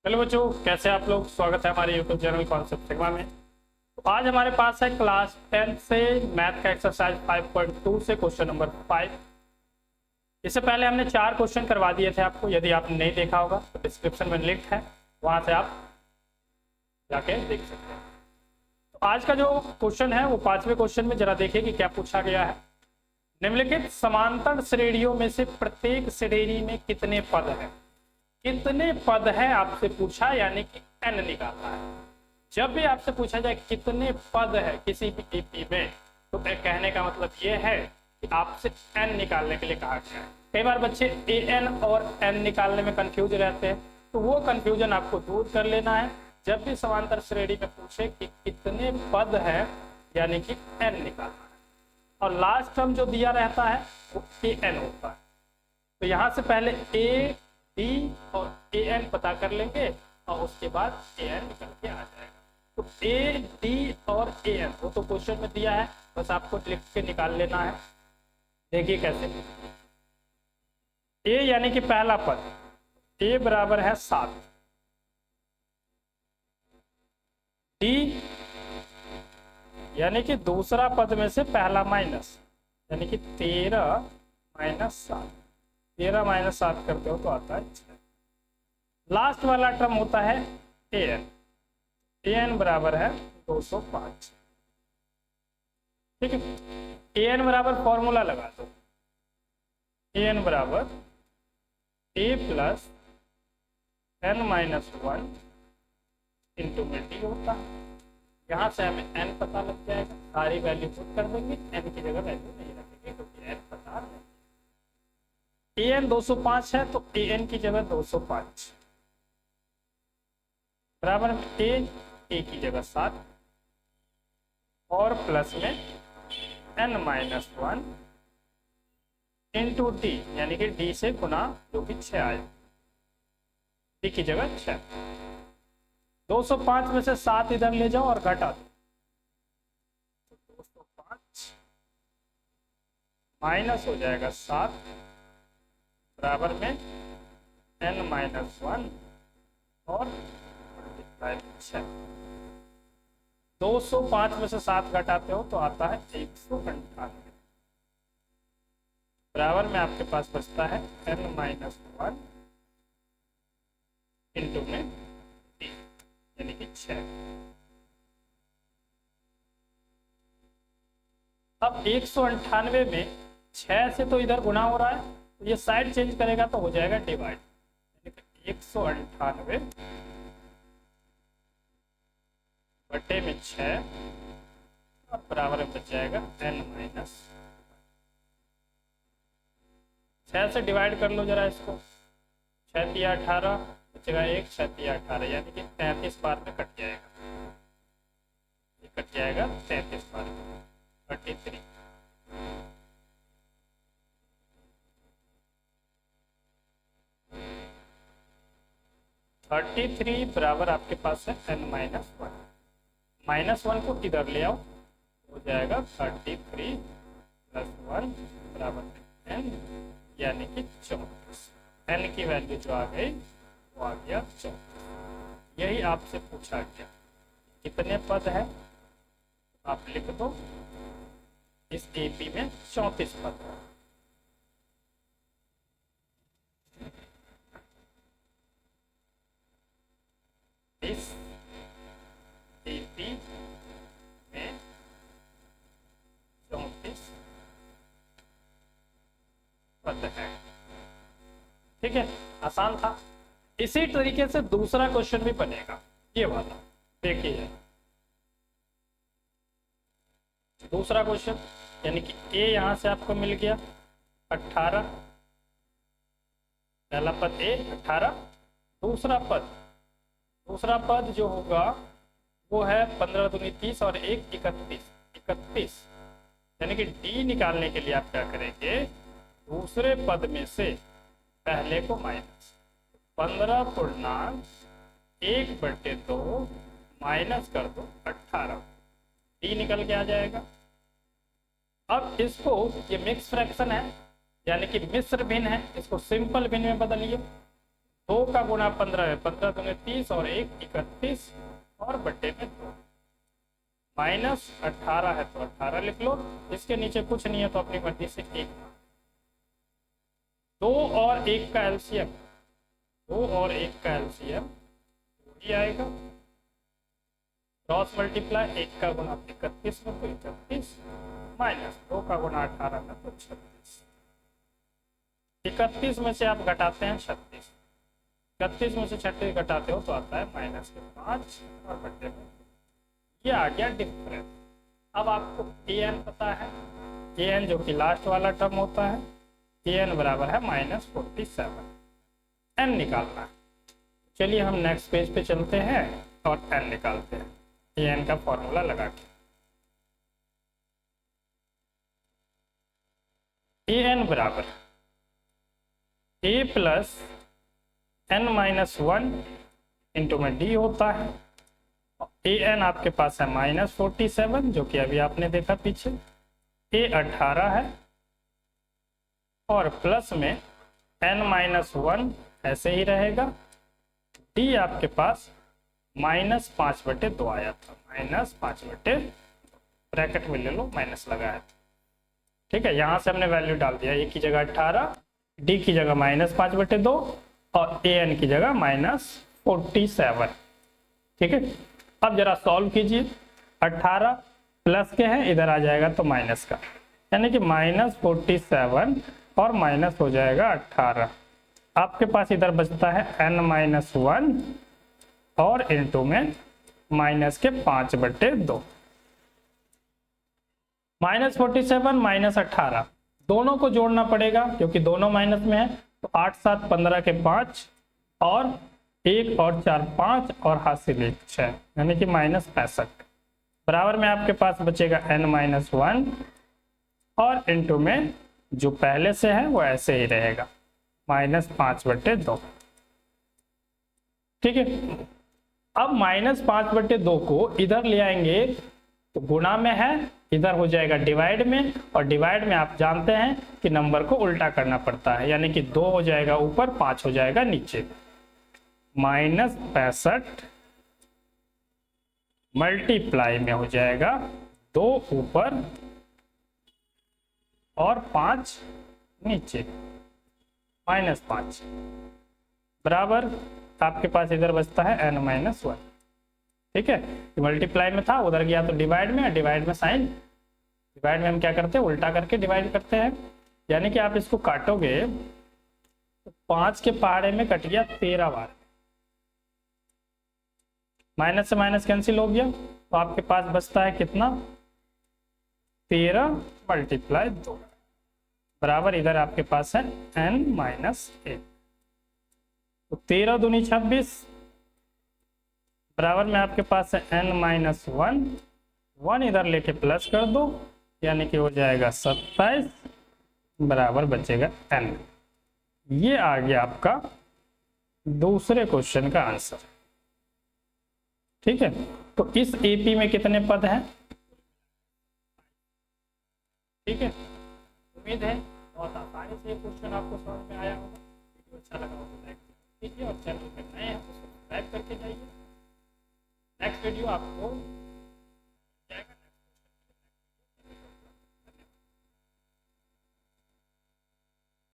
Hello बच्चों, कैसे आप लोग। स्वागत है हमारे यूट्यूब चैनल कॉन्सेप्ट सिग्मा में। तो आज हमारे पास है क्लास 10 से मैथ का एक्सरसाइज 5.2 से क्वेश्चन नंबर 5। इससे पहले हमने 4 क्वेश्चन करवा दिए थे आपको। यदि आपने नहीं देखा होगा तो डिस्क्रिप्शन में लिंक है, वहां से आप जाके देख सकते हैं। तो आज का जो क्वेश्चन है वो 5वें क्वेश्चन में जरा देखिए कि क्या पूछा गया है। निम्नलिखित समांतर श्रेणियों में से प्रत्येक श्रेणी में कितने पद हैं। कितने पद है आपसे पूछा, यानी कि n निकालना है। जब भी आपसे पूछा जाए कितने पद है किसी भी एपी में, तो कहने का मतलब ये है कि आपसे n निकालने के लिए कहा गया है। कई बार बच्चे an और n निकालने में कंफ्यूज रहते हैं, तो वो कंफ्यूजन आपको दूर कर लेना है। जब भी समांतर श्रेणी में पूछे कि कितने पद है, यानी कि n निकालना है। और लास्ट टर्म जो दिया रहता है वो an होता है। तो यहां से पहले a d और an पता कर लेंगे और उसके बाद an निकल के आ जाएगा। तो a d और an वो तो क्वेश्चन में दिया है, बस आपको लिख के निकाल लेना है। देखिए कैसे। a यानी कि पहला पद, a बराबर है 7। d यानी कि दूसरा पद में से पहला माइनस, यानी कि 13 माइनस 7। 13 माइनस 7 करते हो तो आता है 6। लास्ट वाला टर्म होता है an। an बराबर है 205। ठीक है। an बराबर फॉर्मूला लगा दो। an बराबर a plus n minus 1 into में d होता है। यहां से हमें n पता लग जाएगा, सारी वैल्यू पुट कर देंगे, n की जगह वैल्यू नहीं रखेंगे क्योंकि n पता नहीं। an 205 है तो an की जगह 205 बराबर में a की जगह 7 और प्लस में n माइनस 1 इंटू डी, यानी कि d से गुना, जो कि 6 आए। d की जगह 6। 205 में से 7 इधर ले जाओ और घटा दो। 205 माइनस हो जाएगा 7 बराबर में n माइनस 1 और 6। 205 में से 7 घटाते हो तो आता है 198 बराबर में आपके पास बचता है n माइनस 1 इंटू में d, यानी कि 6। अब 198 में 6 से तो इधर गुना हो रहा है, तो ये साइड चेंज करेगा तो हो जाएगा डिवाइड, यानी कि 198 बटे में 6 और बराबर में बच जाएगा n माइनस। 6 से डिवाइड कर लो जरा इसको। 6 तिया 18 बचेगा 1, 6 तिया 18, यानी कि 33 बार में कट जाएगा। ये कट जाएगा 33 बार में, 33। बराबर आपके पास है n माइनस 1। माइनस 1 को इधर ले आओ, हो जाएगा 33 प्लस 1 बराबर में n, यानी कि 34। n की वैल्यू जो आ गई वो आ गया 34। यही आपसे पूछा गया कितने पद है, आप लिख दो। इस एपी में 34 पद है। इस एपी में 34 पद है। ठीक है, आसान था। इसी तरीके से दूसरा क्वेश्चन भी बनेगा, ये वाला देखिए। दूसरा क्वेश्चन यानी कि a यहां से आपको मिल गया 18, पहला पद a 18। दूसरा पद जो होगा वो है 15 दूनी 30 और 1 31, यानी कि d निकालने के लिए आप क्या करेंगे, दूसरे पद में से पहले को माइनस 15 पूर्णांक 1/2 माइनस कर दो 18, d निकल के आ जाएगा। अब इसको, ये मिक्स फ्रैक्शन है यानी कि मिश्र भिन्न है, इसको सिंपल भिन्न में बदलिए। 2 का गुणा 15 है, 15 दूनी 30 और 1 31 और बट्टे में 2 माइनस 18 है तो 18 लिख लो। इसके नीचे कुछ नहीं है तो अपनी मर्जी से 1 2 और 1 का एलसीएम 2 और 1 का एलसीएम ही आएगा। क्रॉस मल्टीप्लाई 1 का गुना 31 में तो 31 माइनस 2 का गुना 18 में तो 36। 31 में से आप घटाते हैं 36, 31 में से 36 घटाते हो तो आता है माइनस के 5 और बट्टे में ये आ गया डिफरेंस। अब आपको an पता है, an जो कि लास्ट वाला टर्म होता है, an बराबर है -47, n निकालना है। चलिए हम नेक्स्ट पेज पे चलते हैं और n निकालते हैं an का फॉर्मूला लगा के। an बराबर a प्लस n-1 इंटू में d होता है। an आपके पास है -47 जो कि अभी आपने देखा पीछे, a 18 है और प्लस में n-1 ऐसे ही रहेगा। d आपके पास -5/2 आया था, -5/2 ब्रैकेट में ले लो, माइनस लगा है। ठीक है, यहां से हमने वैल्यू डाल दिया, a की जगह 18, d की जगह -5/2 और an की जगह -47। ठीक है, अब जरा सॉल्व कीजिए। 18 प्लस के हैं, इधर आ जाएगा तो माइनस का, यानी कि -47 और माइनस हो जाएगा 18। आपके पास इधर बचता है n-1 और इंटू में माइनस के 5/2। -47 -18 दोनों को जोड़ना पड़ेगा क्योंकि दोनों माइनस में है, तो 8 7 15 के 5 और 1 और 4 5 और हासिल 1 6 यानी कि -65 बराबर में आपके पास बचेगा n-1 और इंटू में जो पहले से है वो ऐसे ही रहेगा -5/2। ठीक है, अब -5/2 को इधर ले आएंगे तो गुणा में है, इधर हो जाएगा डिवाइड में, और डिवाइड में आप जानते हैं कि नंबर को उल्टा करना पड़ता है, यानी कि 2 हो जाएगा ऊपर, 5 हो जाएगा नीचे। -65 मल्टीप्लाई में हो जाएगा 2 ऊपर और 5 नीचे, -5 बराबर आपके पास इधर बचता है n-1। ठीक है, मल्टीप्लाई में था, उधर गया तो डिवाइड में, डिवाइड में साइन, डिवाइड में हम क्या करते हैं उल्टा करके डिवाइड करते हैं, यानी कि आप इसको काटोगे तो 5 के पहाड़े में कट गया 13 बार, माइनस से माइनस कैंसिल हो गया, तो आपके पास बचता है कितना 13 मल्टीप्लाई 2 बराबर इधर आपके पास है n-1। तो 13 दूनी 26 बराबर में आपके पास है n-1, 1 इधर लेके प्लस कर दो यानी कि हो जाएगा 27 बराबर बचेगा n। ये आ गया आपका दूसरे क्वेश्चन का आंसर। ठीक है, तो इस एपी में कितने पद हैं? ठीक है, उम्मीद है बहुत आसानी से ये क्वेश्चन आपको समझ में आया होगा। वीडियो अच्छा लगा हो तो लाइक कीजिए और चैनल पे नए हैं तो सब्सक्राइब करके जाइए। नेक्स्ट वीडियो आपको